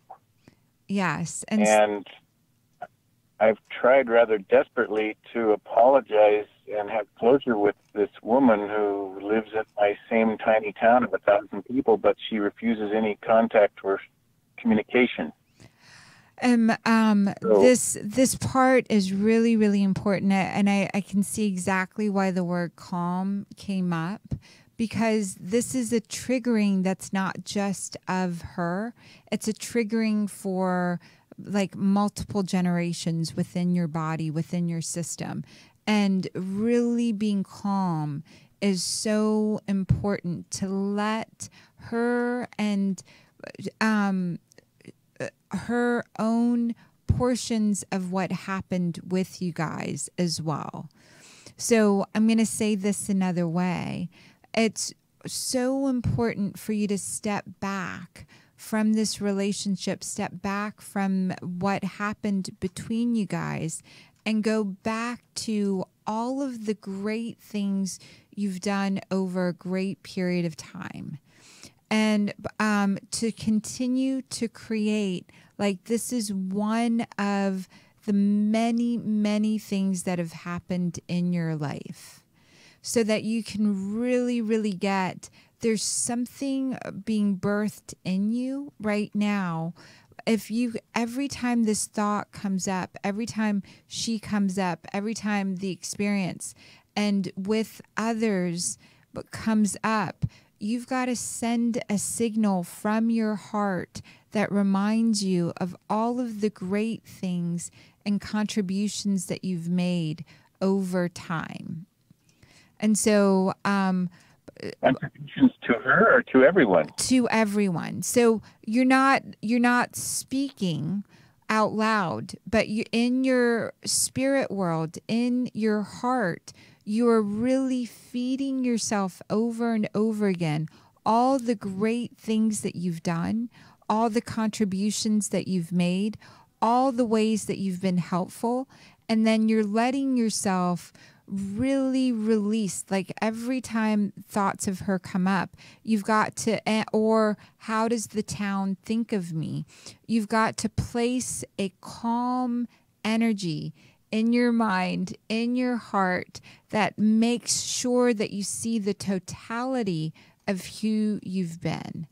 [SPEAKER 2] Yes.
[SPEAKER 7] And I've tried rather desperately to apologize and have closure with this woman who lives in my same tiny town of 1,000 people, but she refuses any contact or communication.
[SPEAKER 2] This part is really, really important, and I can see exactly why the word calm came up, because this is a triggering that's not just of her. It's a triggering for like multiple generations within your body, within your system. And really being calm is so important to let her and her own portions of what happened with you guys as well. So I'm going to say this another way. It's so important for you to step back from this relationship, step back from what happened between you guys, and go back to all of the great things you've done over a great period of time. And to continue to create, like, this is one of the many, many things that have happened in your life, so that you can really, really get, there's something being birthed in you right now. Every time this thought comes up, every time she comes up, every time the experience and with others comes up, you've got to send a signal from your heart that reminds you of all of the great things and contributions that you've made over time. And so,
[SPEAKER 7] contributions to her or to everyone?
[SPEAKER 2] To everyone. So you're not speaking out loud, but you, in your spirit world, in your heart, You are really feeding yourself over and over again all the great things that you've done, all the contributions that you've made, all the ways that you've been helpful. And then you're letting yourself really release, like every time thoughts of her come up, you've got to, or how does the town think of me? You've got to place a calm energy in your mind, in your heart, that makes sure that you see the totality of who you've been.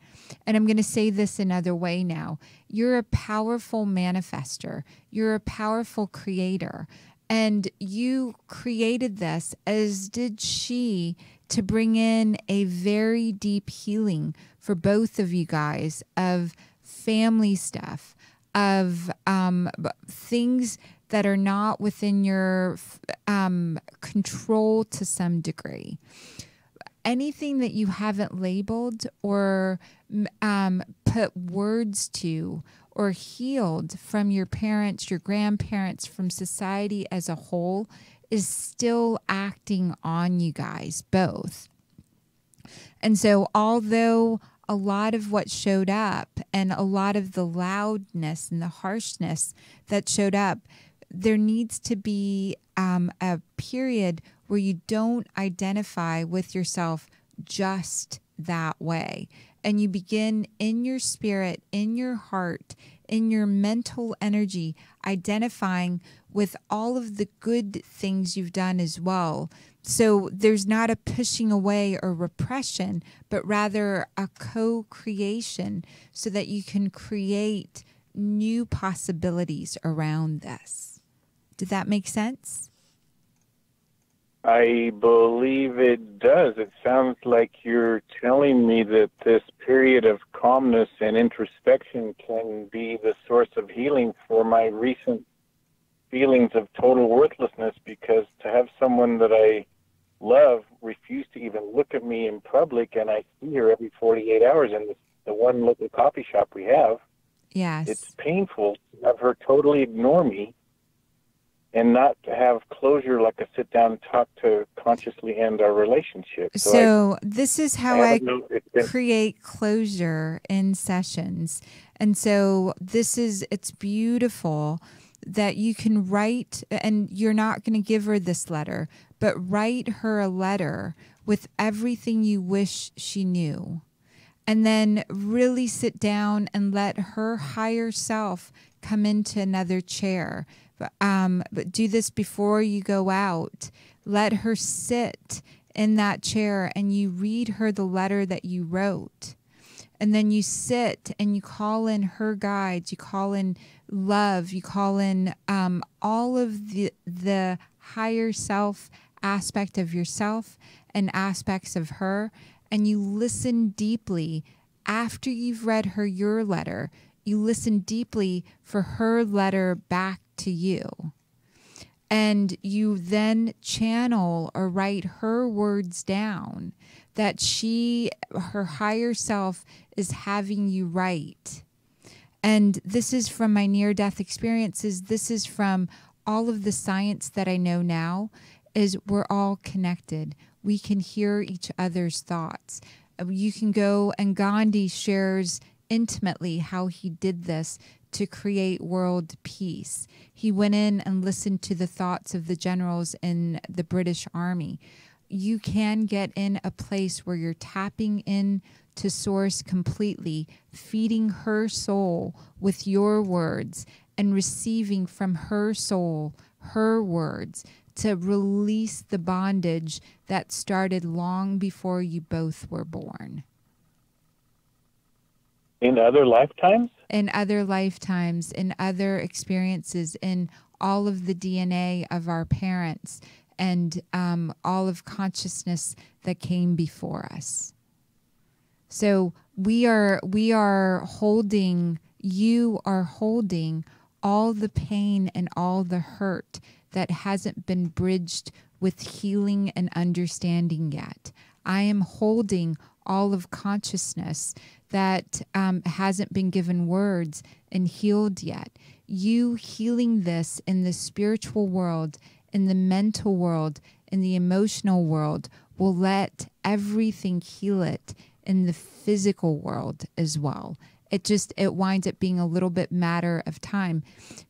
[SPEAKER 2] And I'm going to say this another way now. You're a powerful manifester. You're a powerful creator. And you created this, as did she, to bring in a very deep healing for both of you guys of family stuff, of things that are not within your control to some degree. Anything that you haven't labeled or put words to or healed from your parents, your grandparents, from society as a whole is still acting on you guys both. And so although a lot of what showed up and a lot of the loudness and the harshness that showed up, there needs to be a period where you don't identify with yourself just that way. And you begin in your spirit, in your heart, in your mental energy, identifying with all of the good things you've done as well. So there's not a pushing away or repression, but rather a co-creation so that you can create new possibilities around this. Did that make sense?
[SPEAKER 7] I believe it does. It sounds like you're telling me that this period of calmness and introspection can be the source of healing for my recent feelings of total worthlessness, because to have someone that I love refuse to even look at me in public, and I see her every 48 hours in the one local coffee shop we have.
[SPEAKER 2] Yes.
[SPEAKER 7] It's painful to have her totally ignore me and not to have closure, like a sit down and talk to consciously end our relationship.
[SPEAKER 2] So this is how I create closure in sessions. And so it's beautiful that you can write, and you're not going to give her this letter, but write her a letter with everything you wish she knew. And then really sit down and let her higher self come into another chair. But do this before you go out. Let her sit in that chair and you read her the letter that you wrote. And then you sit and you call in her guides, you call in love, you call in all of the higher self aspect of yourself and aspects of her. And you listen deeply after you've read her your letter. You listen deeply for her letter back to you. And you then channel or write her words down that her higher self is having you write. And this is from my near-death experiences. This is from all of the science that I know now, is we're all connected. We can hear each other's thoughts. You can go, and Gandhi shares intimately how he did this to create world peace. He went in and listened to the thoughts of the generals in the British Army. You can get in a place where you're tapping in to source completely, feeding her soul with your words and receiving from her soul her words to release the bondage that started long before you both were born.
[SPEAKER 7] In other lifetimes?
[SPEAKER 2] In other lifetimes, in other experiences, in all of the DNA of our parents and all of consciousness that came before us. So you are holding all the pain and all the hurt that hasn't been bridged with healing and understanding yet. I am holding all of consciousness that hasn't been given words and healed yet. You healing this in the spiritual world, in the mental world, in the emotional world will let everything heal it in the physical world as well. It winds up being a little bit matter of time.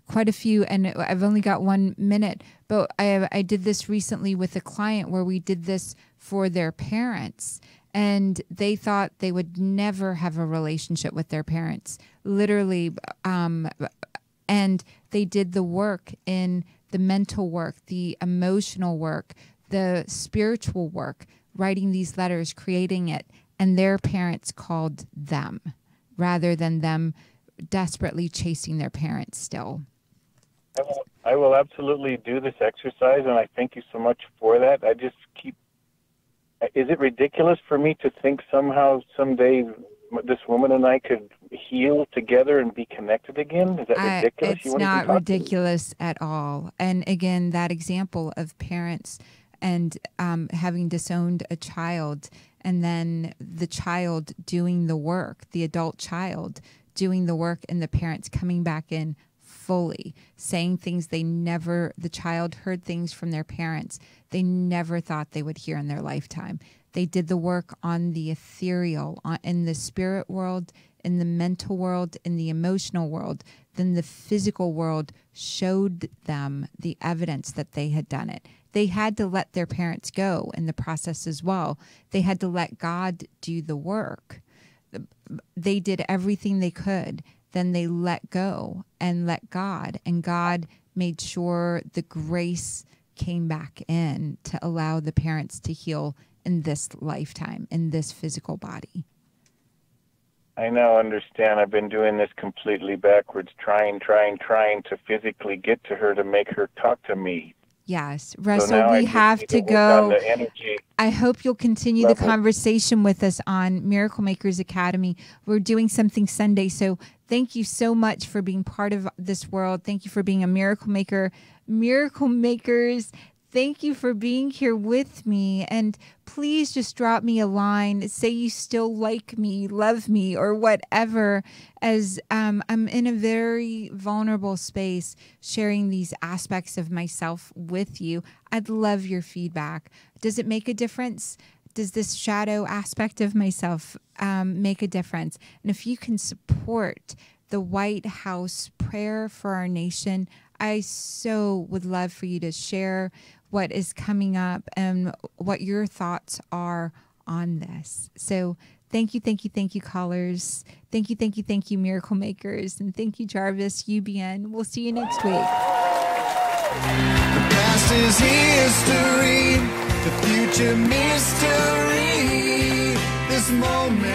[SPEAKER 2] Quite a few, and I've only got 1 minute, but I did this recently with a client where we did this for their parents, and they thought they would never have a relationship with their parents, literally, and they did the work in the mental work, the emotional work, the spiritual work, writing these letters, creating it, and their parents called them, rather than them desperately chasing their parents still.
[SPEAKER 7] I will absolutely do this exercise, and I thank you so much for that. I just keep... Is it ridiculous for me to think somehow, someday, this woman and I could heal together and be connected again? Is that ridiculous?
[SPEAKER 2] It's not ridiculous at all. And again, that example of parents and having disowned a child, and then the child doing the work, the adult child doing the work, and the parents coming back in fully, saying things the child heard things from their parents they never thought they would hear in their lifetime. They did the work on the ethereal, in the spirit world, in the mental world, in the emotional world. Then the physical world showed them the evidence that they had done it. They had to let their parents go in the process as well. They had to let God do the work. They did everything they could. Then they let go and let God. And God made sure the grace came back in to allow the parents to heal in this lifetime, in this physical body.
[SPEAKER 7] I now understand. I've been doing this completely backwards, trying to physically get to her to make her talk to me.
[SPEAKER 2] Yes, Russell, we have to go. I hope you'll continue the conversation with us on Miracle Makers Academy. We're doing something Sunday, so thank you so much for being part of this world. Thank you for being a miracle maker. Miracle Makers, thank you for being here with me. And please just drop me a line. Say you still like me, love me, or whatever, as I'm in a very vulnerable space sharing these aspects of myself with you. I'd love your feedback. Does it make a difference? Does this shadow aspect of myself make a difference? And if you can support the White House prayer for our nation, I so would love for you to share what is coming up and what your thoughts are on this. So thank you, callers. Thank you, Miracle Makers. And thank you, Jarvis, UBN. We'll see you next week.
[SPEAKER 1] The past is history, the future mystery. This moment